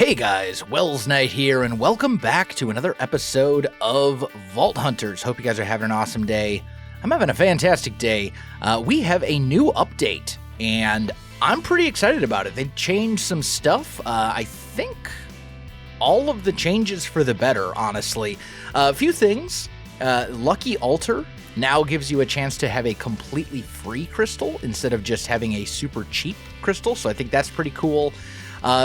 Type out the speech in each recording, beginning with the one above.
Hey guys, Welsknight here, and welcome back to another episode of Vault Hunters. Hope you guys are having an awesome day. I'm having a fantastic day. We have a new update, and I'm pretty excited about it. They changed some stuff. I think all of the changes for the better, honestly. A few things. Lucky Altar now gives you a chance to have a completely free crystal instead of just having a super cheap crystal, so I think that's pretty cool.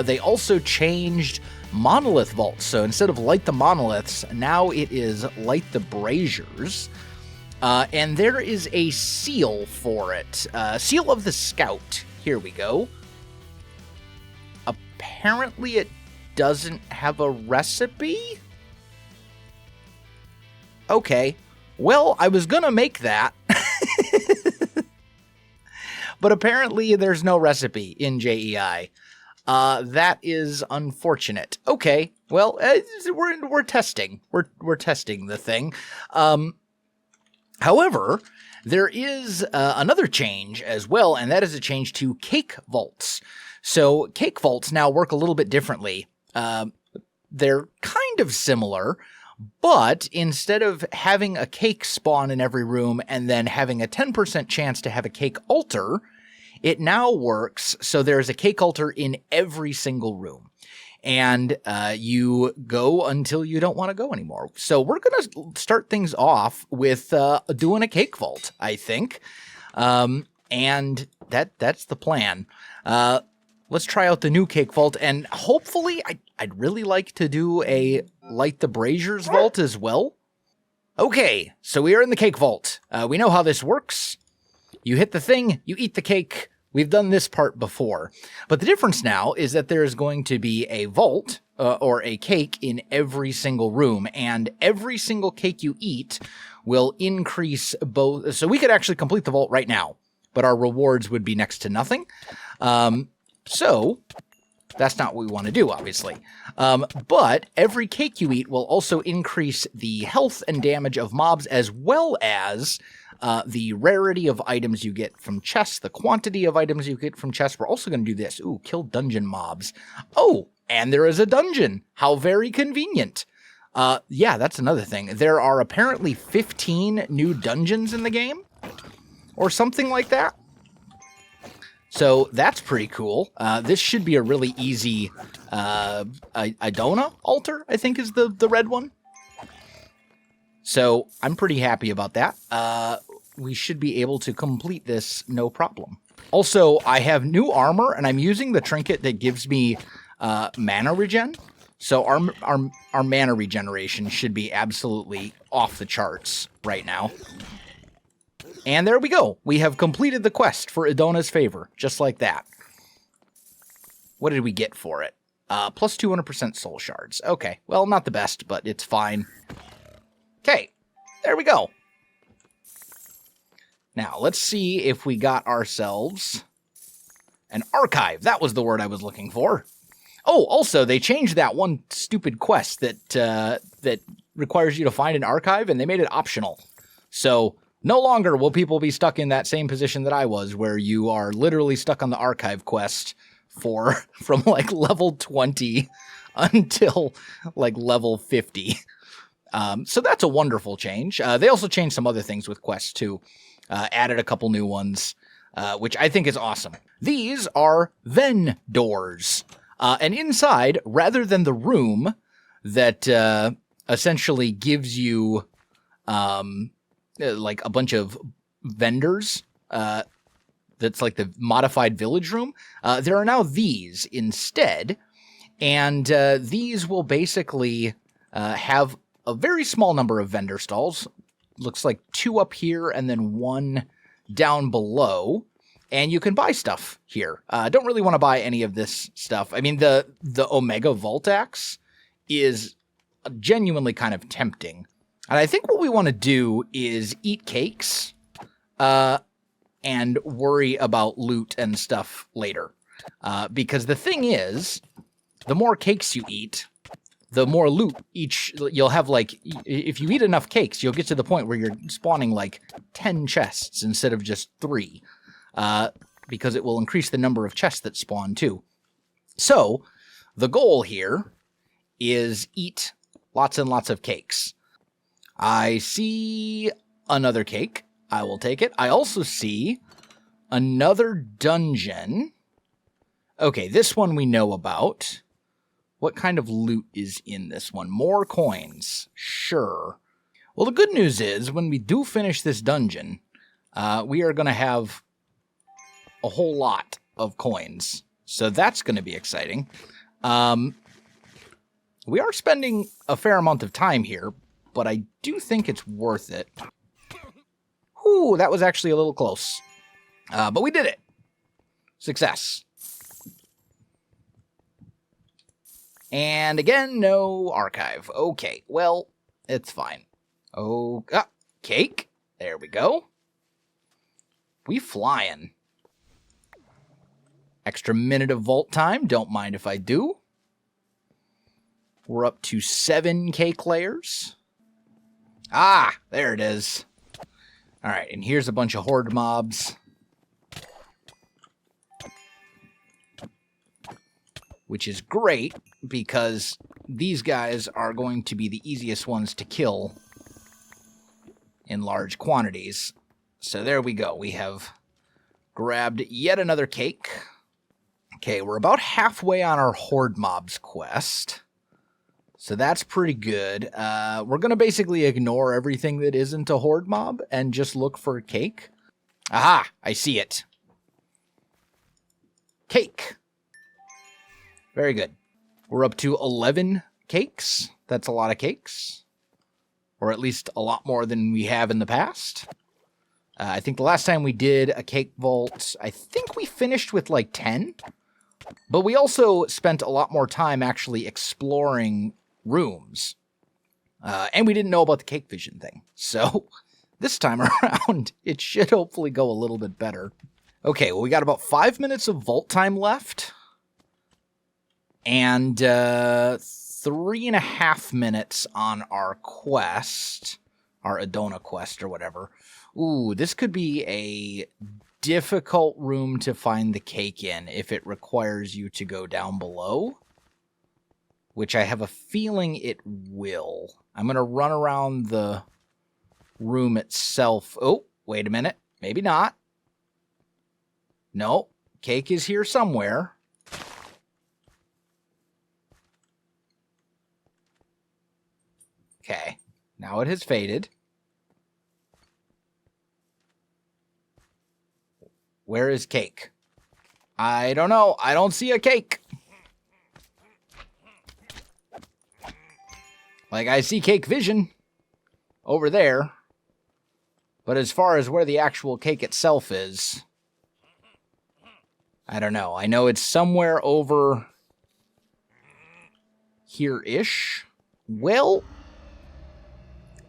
They also changed Monolith vaults, so instead of light the monoliths, now it is light the braziers. And there is a seal for it. Seal of the Scout. Here we go. Apparently it doesn't have a recipe? Okay. Well, I was gonna make that. But apparently there's no recipe in JEI. That is unfortunate. Okay, well, we're testing. We're testing the thing. However, there is another change as well, and that is a change to cake vaults. So cake vaults now work a little bit differently. They're kind of similar, but instead of having a cake spawn in every room and then having a 10% chance to have a cake altar, it now works so there's a cake altar in every single room. And you go until you don't want to go anymore. So we're going to start things off with doing a cake vault, I think. And that's the plan. Let's try out the new cake vault. And hopefully, I'd really like to do a light the braziers vault as well. Okay, so we are in the cake vault. We know how this works. You hit the thing, you eat the cake. We've done this part before. But the difference now is that there is going to be a vault or a cake in every single room, and every single cake you eat will increase both. So we could actually complete the vault right now, but our rewards would be next to nothing. So that's not what we want to do, obviously. But every cake you eat will also increase the health and damage of mobs, as well as the rarity of items you get from chests, the quantity of items you get from chests. We're also going to do this. Ooh, kill dungeon mobs. Oh, and there is a dungeon. How very convenient. Yeah, that's another thing. There are apparently 15 new dungeons in the game, or something like that. So that's pretty cool. This should be a really easy Idona altar, I think is the red one. So I'm pretty happy about that. We should be able to complete this no problem. Also, I have new armor, and I'm using the trinket that gives me mana regen. So our mana regeneration should be absolutely off the charts right now. And there we go. We have completed the quest for Idona's favor, just like that. What did we get for it? Plus 200% soul shards. Okay, well, not the best, but it's fine. Okay, there we go. Now, let's see if we got ourselves an archive. That was the word I was looking for. Oh, also, they changed that one stupid quest that requires you to find an archive, and they made it optional. So no longer will people be stuck in that same position that I was, where you are literally stuck on the archive quest from like level 20 until like level 50. So that's a wonderful change. They also changed some other things with quests too. Added a couple new ones, which I think is awesome. These are Ven doors. And inside, rather than the room that essentially gives you like a bunch of vendors, that's like the modified village room, there are now these instead. And these will basically have a very small number of vendor stalls. Looks like 2 up here and then 1 down below. And you can buy stuff here. Don't really want to buy any of this stuff. I mean, the Omega Vault Axe is genuinely kind of tempting. And I think what we want to do is eat cakes and worry about loot and stuff later. Because the thing is, the more cakes you eat, the more loot you'll have. Like, if you eat enough cakes, you'll get to the point where you're spawning like 10 chests instead of just 3, because it will increase the number of chests that spawn too. So The goal here is eat lots and lots of cakes. I see another cake. I will take it. I also see another dungeon. Okay, this one we know about. What kind of loot is in this one? More coins. Sure. Well, the good news is, when we do finish this dungeon, we are going to have a whole lot of coins. So that's going to be exciting. We are spending a fair amount of time here, but I do think it's worth it. Ooh, that was actually a little close. But we did it. Success. And again, no archive. Okay, well, it's fine. Oh, cake. There we go. We flying. Extra minute of vault time. Don't mind if I do. We're up to 7 cake layers. Ah, there it is. All right, and here's a bunch of horde mobs. Which is great, because these guys are going to be the easiest ones to kill in large quantities. So there we go. We have grabbed yet another cake. Okay, we're about halfway on our horde mobs quest. So that's pretty good. We're going to basically ignore everything that isn't a horde mob and just look for cake. Aha! I see it. Cake. Very good. We're up to 11 cakes. That's a lot of cakes. Or at least a lot more than we have in the past. I think the last time we did a cake vault, I think we finished with like 10. But we also spent a lot more time actually exploring rooms. And we didn't know about the cake vision thing. So this time around, it should hopefully go a little bit better. Okay, well, we got about 5 minutes of vault time left. And 3.5 minutes on our quest, our Adona quest or whatever. Ooh, this could be a difficult room to find the cake in if it requires you to go down below, which I have a feeling it will. I'm going to run around the room itself. Oh, wait a minute. Maybe not. No, cake is here somewhere. Okay, now it has faded. Where is cake? I don't know. I don't see a cake. Like, I see cake vision over there. But as far as where the actual cake itself is, I don't know. I know it's somewhere over here-ish. Well,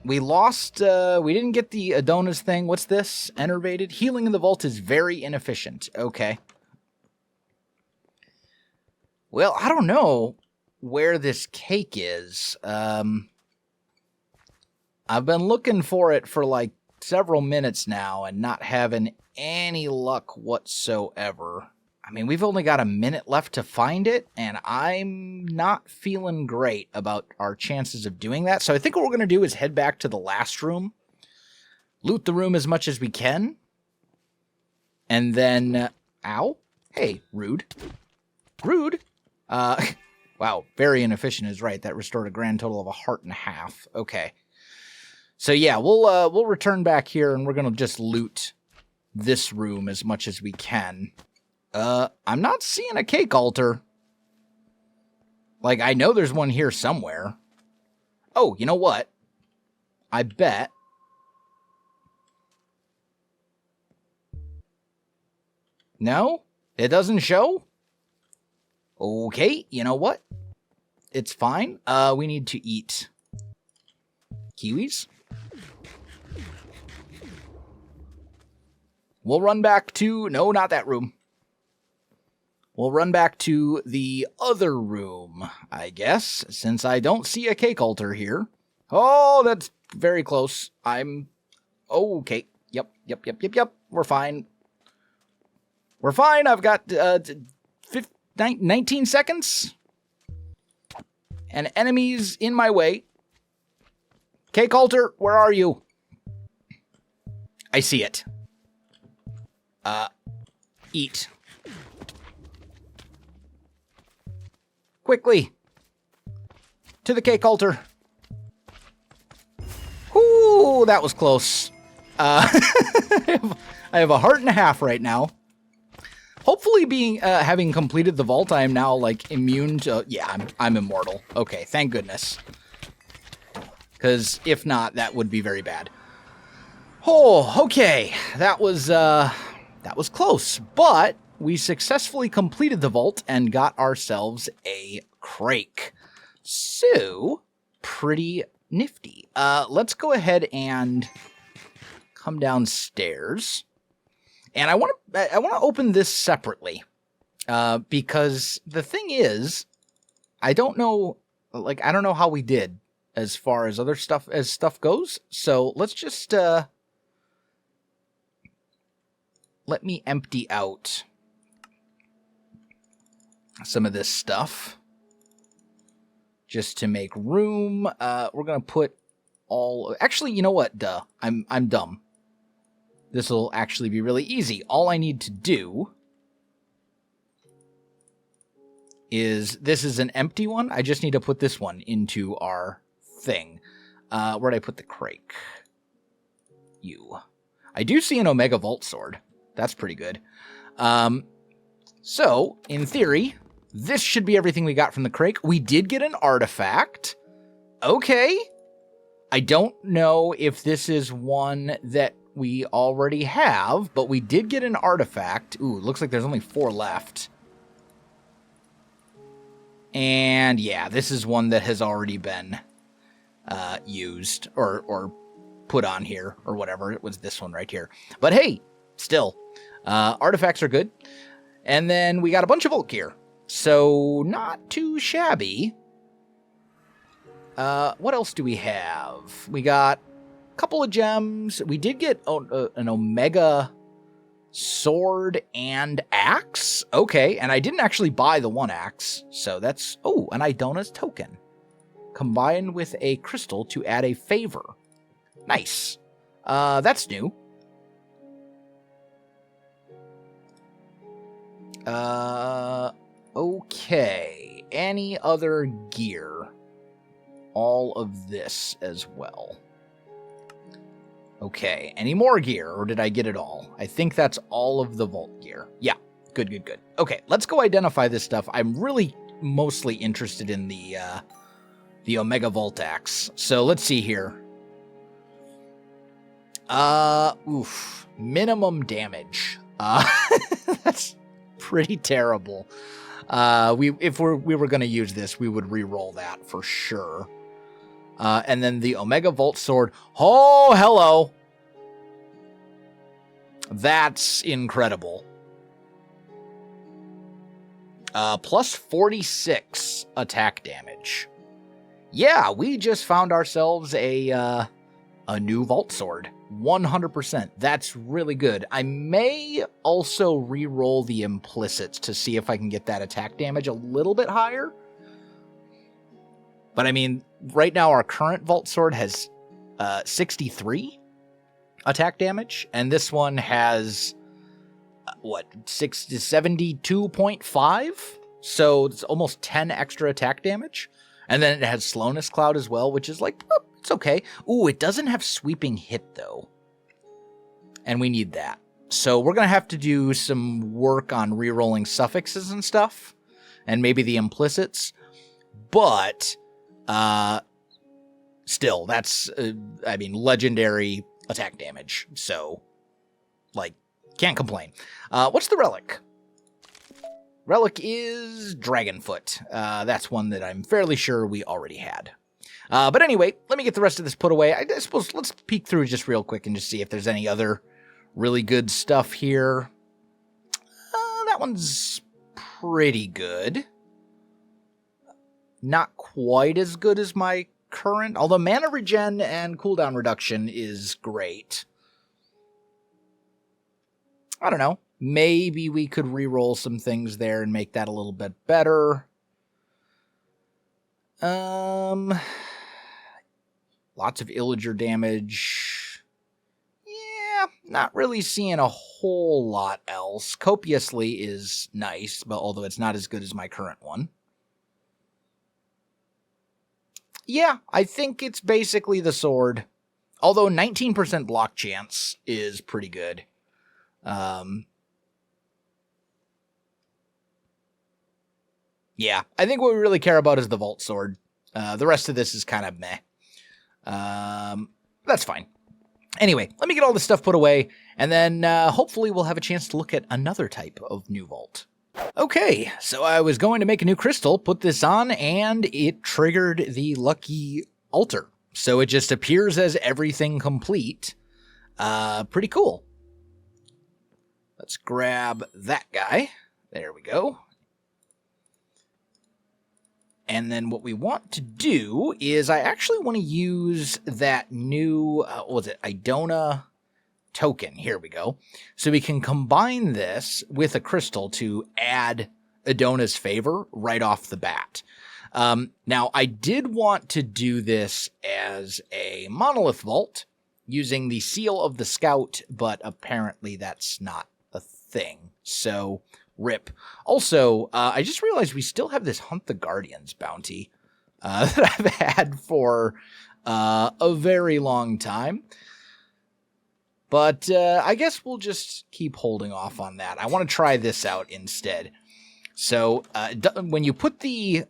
we lost, we didn't get the Adona's thing. What's this? Enervated? Healing in the vault is very inefficient. Okay. Well, I don't know where this cake is. I've been looking for it for like several minutes now and not having any luck whatsoever. I mean, we've only got a minute left to find it, and I'm not feeling great about our chances of doing that. So I think what we're going to do is head back to the last room, loot the room as much as we can, and then... ow. Hey, rude. Rude. Wow, very inefficient is right. That restored a grand total of 1.5 hearts. Okay. So yeah, we'll return back here, and we're going to just loot this room as much as we can. I'm not seeing a cake altar. Like, I know there's one here somewhere. Oh, you know what? I bet. No? It doesn't show? Okay, you know what? It's fine. We need to eat kiwis. We'll run back to... no, not that room. We'll run back to the other room, I guess, since I don't see a cake altar here. Oh, that's very close. I'm... okay. Yep. We're fine. We're fine. I've got 19 seconds. and enemies in my way. Cake altar, where are you? I see it. Eat. Quickly. To the cake altar. Ooh, that was close. I have a heart and a half right now. Hopefully having completed the vault, I am now, like, immune to... Yeah, I'm immortal. Okay, thank goodness. Because if not, that would be very bad. Oh, okay. That was close. But we successfully completed the vault and got ourselves a crake. So, pretty nifty. Let's go ahead and come downstairs. And I want to open this separately, because the thing is, I don't know how we did as far as stuff goes. So let's just let me empty out some of this stuff just to make room. We're gonna put all. Actually, you know what? Duh, I'm dumb. This will actually be really easy. All I need to do is, this is an empty one. I just need to put this one into our thing. Where'd I put the crake? I do see an Omega Vault Sword. That's pretty good. So, in theory, this should be everything we got from the crake. We did get an artifact. Okay. I don't know if this is one that we already have, but we did get an artifact. Ooh, looks like there's only 4 left. And yeah, this is one that has already been used or put on here or whatever. It was this one right here. But hey, still, artifacts are good. And then we got a bunch of Vault gear. So not too shabby. What else do we have? We got couple of gems. We did get an Omega sword and axe. Okay, and I didn't actually buy the one axe, so that's... Oh, an Idona's token. Combined with a crystal to add a favor. Nice. That's new. Okay. Any other gear? All of this as well. Okay, any more gear, or did I get it all? I think that's all of the Vault gear. Yeah, good, good, good. Okay, let's go identify this stuff. I'm really mostly interested in the Omega Vault Axe. So let's see here. Minimum damage. That's pretty terrible. If we were going to use this, we would re-roll that for sure. And then the Omega Vault Sword. Oh, hello. That's incredible. Plus 46 attack damage. Yeah, we just found ourselves a new Vault Sword. 100%. That's really good. I may also re-roll the implicits to see if I can get that attack damage a little bit higher. But I mean, right now our current Vault Sword has 63 attack damage, and this one has, 72.5? So it's almost 10 extra attack damage. And then it has Slowness Cloud as well, which is like, it's okay. Ooh, it doesn't have Sweeping Hit, though. And we need that. So we're going to have to do some work on re-rolling suffixes and stuff, and maybe the implicits. But... still, that's, legendary attack damage. So, can't complain. What's the relic? Relic is Dragonfoot. That's one that I'm fairly sure we already had. But anyway, let me get the rest of this put away. I suppose let's peek through just real quick and just see if there's any other really good stuff here. That one's pretty good. Not quite as good as my current, although mana regen and cooldown reduction is great. I don't know. Maybe we could re-roll some things there and make that a little bit better. Lots of illager damage. Yeah, not really seeing a whole lot else. Copiously is nice, but although it's not as good as my current one. Yeah, I think it's basically the sword. Although 19% block chance is pretty good. Yeah, I think what we really care about is the Vault Sword. The rest of this is kind of meh. That's fine. Anyway, let me get all this stuff put away, and then hopefully we'll have a chance to look at another type of new vault. Okay, so I was going to make a new crystal, put this on, and it triggered the lucky altar. So it just appears as everything complete. Pretty cool. Let's grab that guy. There we go. And then what we want to do is I actually want to use that new, what was it, Idona token. Here we go. So we can combine this with a crystal to add Idona's favor right off the bat. Now, I did want to do this as a Monolith vault using the Seal of the Scout, but apparently that's not a thing. So, rip. Also, I just realized we still have this Hunt the Guardians bounty that I've had for a very long time. But I guess we'll just keep holding off on that. I want to try this out instead. So when you put the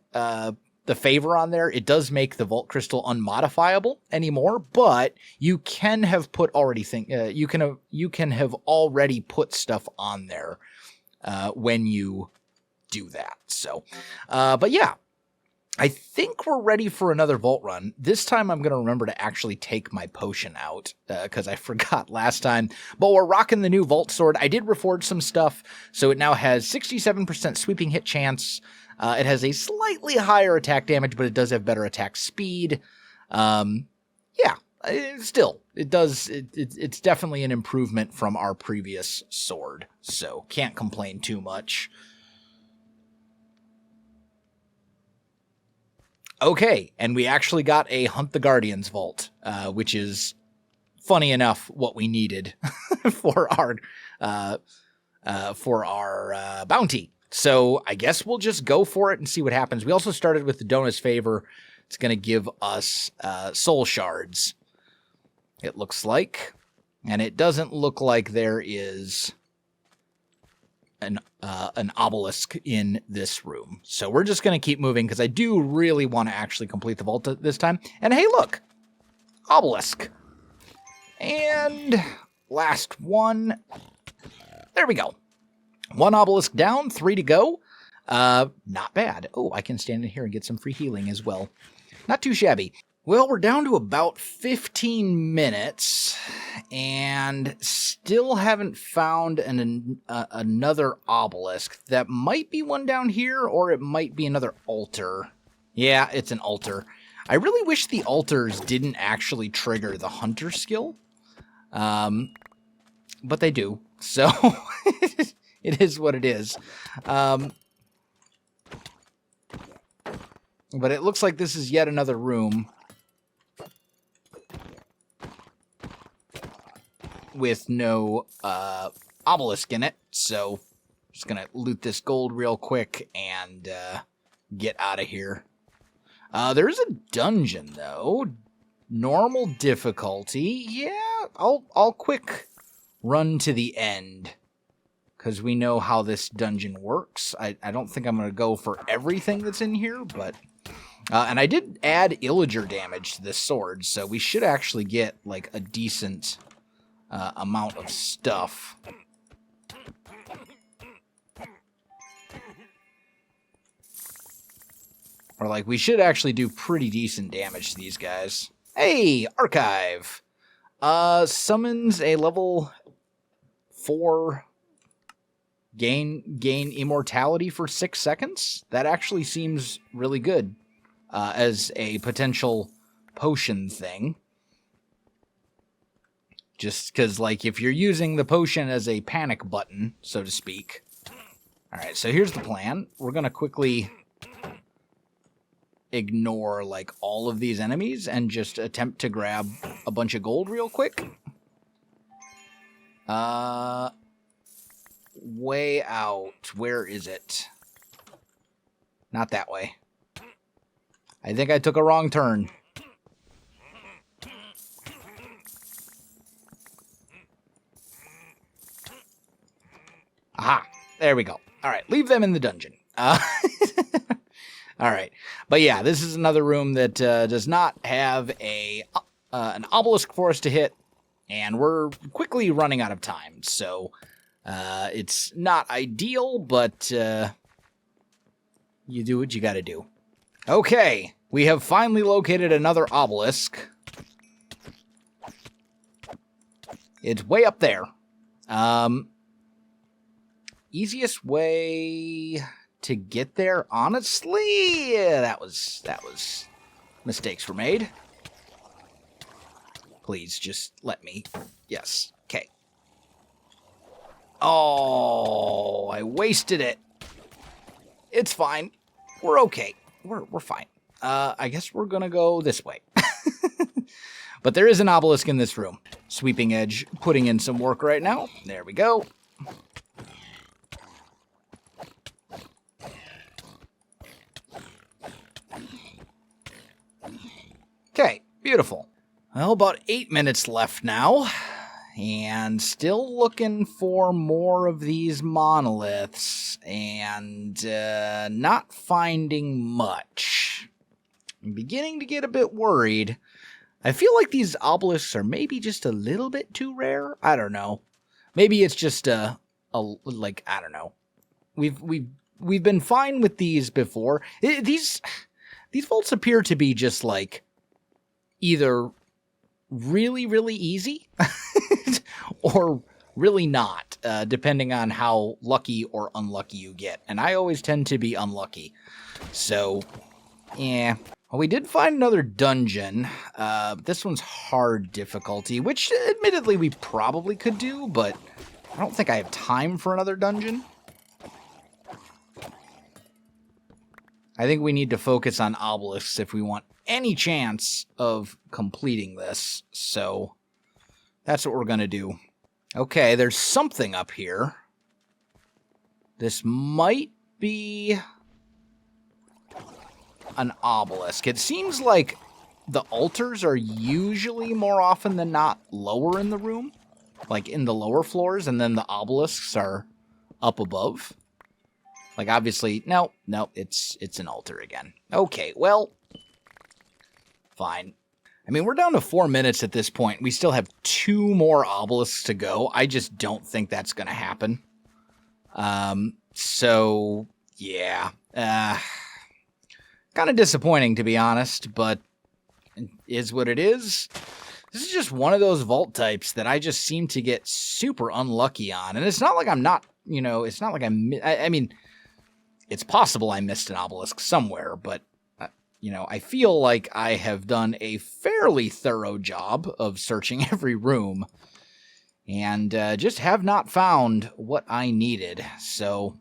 favor on there, it does make the Vault Crystal unmodifiable anymore. But you can have put you can have already put stuff on there when you do that. So, but yeah. I think we're ready for another vault run. This time I'm going to remember to actually take my potion out because I forgot last time. But we're rocking the new Vault Sword. I did reforge some stuff, so it now has 67% sweeping hit chance. It has a slightly higher attack damage, but it does have better attack speed. Yeah, still, it does. It's definitely an improvement from our previous sword, so can't complain too much. Okay, and we actually got a Hunt the Guardians vault, which is, funny enough, what we needed for our bounty. So I guess we'll just go for it and see what happens. We also started with the Idona's favor. It's going to give us soul shards, it looks like. And it doesn't look like there is an obelisk in this room. So we're just going to keep moving because I do really want to actually complete the vault this time. And hey, look! Obelisk. And last one. There we go. One obelisk down, 3 to go. Not bad. Oh, I can stand in here and get some free healing as well. Not too shabby. Well, we're down to about 15 minutes, and still haven't found another obelisk. That might be one down here, or it might be another altar. Yeah, it's an altar. I really wish the altars didn't actually trigger the hunter skill, but they do, so it is what it is. But it looks like this is yet another room with no obelisk in it, so just gonna loot this gold real quick and get out of here. There is a dungeon though, normal difficulty. Yeah, I'll quick run to the end because we know how this dungeon works. I don't think I'm gonna go for everything that's in here, but and I did add illager damage to this sword, so we should actually get like a decent amount of stuff. Or like we should actually do pretty decent damage to these guys. Hey, archive. Summons a level 4 gain immortality for 6 seconds. That actually seems really good as a potential potion thing. Just because, like, if you're using the potion as a panic button, so to speak. Alright, so here's the plan. We're going to quickly ignore, like, all of these enemies and just attempt to grab a bunch of gold real quick. Way out. Where is it? Not that way. I think I took a wrong turn. Aha! There we go. All right, leave them in the dungeon. All right. But yeah, this is another room that does not have an obelisk for us to hit, and we're quickly running out of time. So it's not ideal, but you do what you got to do. Okay, we have finally located another obelisk. It's way up there. Easiest way to get there, honestly, that was mistakes were made. Please just let me. Yes. Okay. Oh, I wasted it. It's fine. We're okay. We're fine. I guess we're gonna go this way. But there is an obelisk in this room. Sweeping Edge putting in some work right now. There we go. Okay, beautiful. Well, about 8 minutes left now, and still looking for more of these monoliths, and not finding much. I'm beginning to get a bit worried. I feel like these obelisks are maybe just a little bit too rare. I don't know. Maybe it's just like, I don't know. We've been fine with these before. These vaults appear to be just like either really, really easy or really not, depending on how lucky or unlucky you get. And I always tend to be unlucky. So, yeah. Well, we did find another dungeon. This one's hard difficulty, which admittedly we probably could do, but I don't think I have time for another dungeon. I think we need to focus on obelisks if we want any chance of completing this. So that's what we're going to do. Okay, there's something up here. This might be an obelisk. It seems like the altars are usually more often than not lower in the room, like in the lower floors, and then the obelisks are up above. Like, obviously, no, it's an altar again. Okay, well, fine. I mean, we're down to 4 minutes at this point. We still have 2 more obelisks to go. I just don't think that's going to happen. So, yeah. Kind of disappointing, to be honest, but it is what it is. This is just one of those vault types that I just seem to get super unlucky on. And it's not like I'm not, it's not like I mean, it's possible I missed an obelisk somewhere, but, I feel like I have done a fairly thorough job of searching every room and just have not found what I needed. So,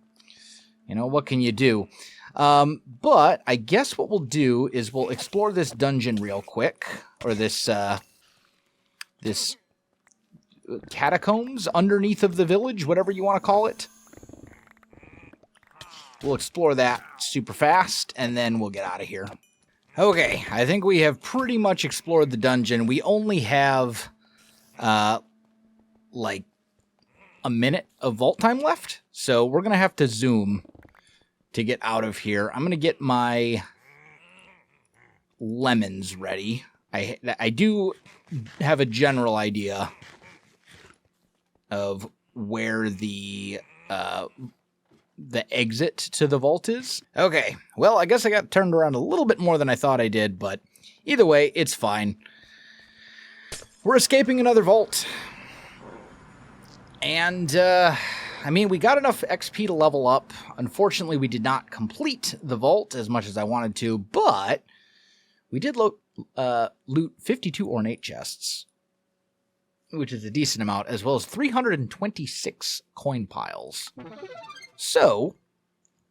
what can you do? But I guess what we'll do is we'll explore this dungeon real quick, or this catacombs underneath of the village, whatever you want to call it. We'll explore that super fast, and then we'll get out of here. Okay, I think we have pretty much explored the dungeon. We only have, like, a minute of vault time left, so we're going to have to zoom to get out of here. I'm going to get my lemons ready. I do have a general idea of where the exit to the vault is. Okay, well, I guess I got turned around a little bit more than I thought I did, but either way, it's fine. We're escaping another vault. And, I mean, we got enough XP to level up. Unfortunately, we did not complete the vault as much as I wanted to, but we did loot 52 ornate chests, which is a decent amount, as well as 326 coin piles. So,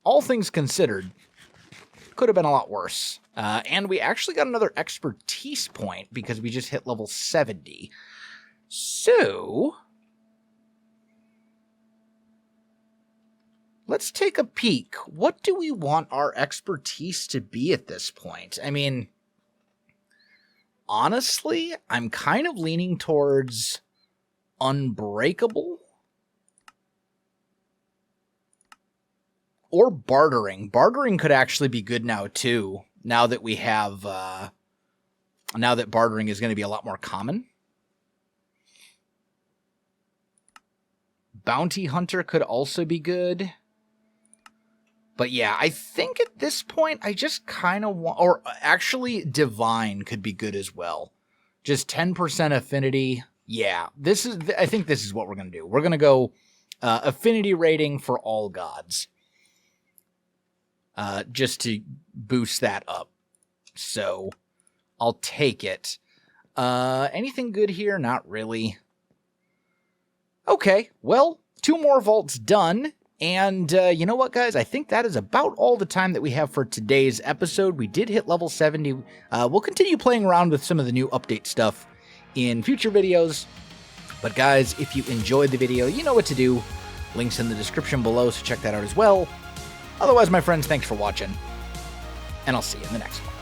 all things considered, could have been a lot worse. And we actually got another expertise point because we just hit level 70. So let's take a peek. What do we want our expertise to be at this point? I mean, honestly, I'm kind of leaning towards unbreakable or bartering. Bartering could actually be good now too, now that we have, now that bartering is going to be a lot more common. Bounty Hunter could also be good. But yeah, I think at this point, I just kind of want, or actually Divine could be good as well. Just 10% affinity. Yeah, I think this is what we're going to do. We're going to go affinity rating for all gods. Just to boost that up. So I'll take it. Anything good here? Not really. Okay, well, 2 more vaults done. And you know what, guys? I think that is about all the time that we have for today's episode. We did hit level 70. We'll continue playing around with some of the new update stuff in future videos. But guys, if you enjoyed the video, you know what to do. Links in the description below, so check that out as well. Otherwise, my friends, thanks for watching, and I'll see you in the next one.